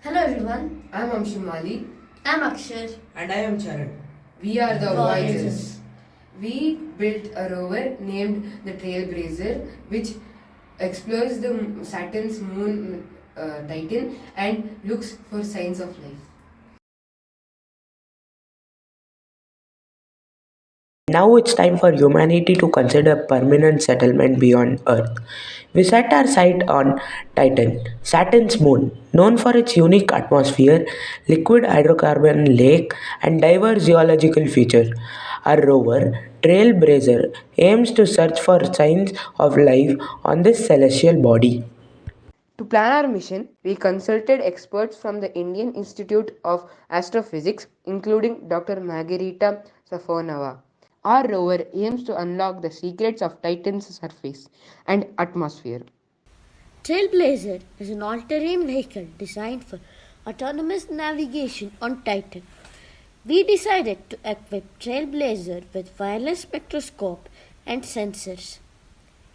Hello everyone, I'm AMSHUMAALI. I'm Akshar. And I am CHARRAN. We are the Voyagers. Voyagers. We built a rover named the Trailblazer, which explores the Saturn's moon Titan and looks for signs of life. Now it's time for humanity to consider permanent settlement beyond Earth. We set our sight on Titan, Saturn's moon, known for its unique atmosphere, liquid hydrocarbon lake, and diverse geological features. Our rover, Trailblazer, aims to search for signs of life on this celestial body. To plan our mission, we consulted experts from the Indian Institute of Astrophysics, including Dr. Margarita Safonova. Our rover aims to unlock the secrets of Titan's surface and atmosphere. Trailblazer is an all-terrain vehicle designed for autonomous navigation on Titan. We decided to equip Trailblazer with wireless spectroscope and sensors,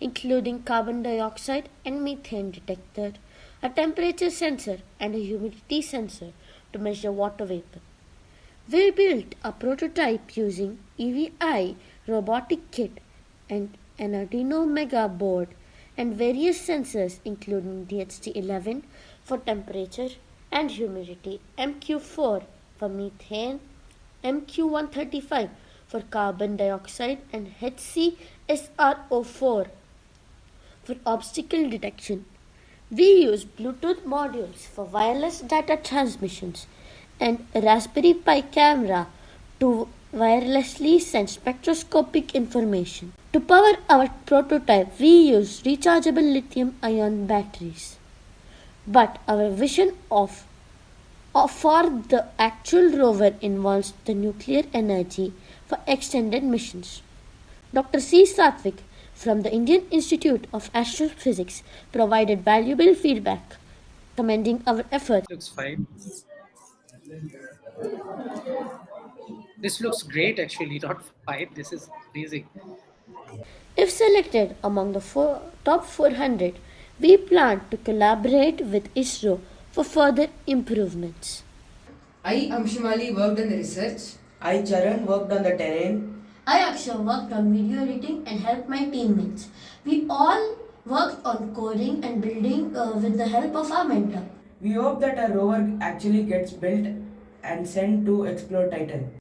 including carbon dioxide and methane detector, a temperature sensor and a humidity sensor to measure water vapor. We built a prototype using EVI robotic kit and an Arduino Mega board and various sensors including DHT11 for temperature and humidity, MQ4 for methane, MQ135 for carbon dioxide and HCSRO4 for obstacle detection. We use Bluetooth modules for wireless data transmissions and a Raspberry Pi camera to wirelessly send spectroscopic information. To power our prototype, we use rechargeable lithium ion batteries. But our vision for the actual rover involves the nuclear energy for extended missions. Dr. C. Satvik from the Indian Institute of Astrophysics provided valuable feedback, commending our efforts. Looks fine. This looks great actually, not fine. This is amazing. If selected among the top 400, we plan to collaborate with ISRO for further improvements. I, AMSHUMAALI, worked on the research. I, CHARRAN, worked on the terrain. I actually worked on video editing and helped my teammates. We all worked on coding and building with the help of our mentor. We hope that our rover actually gets built and sent to explore Titan.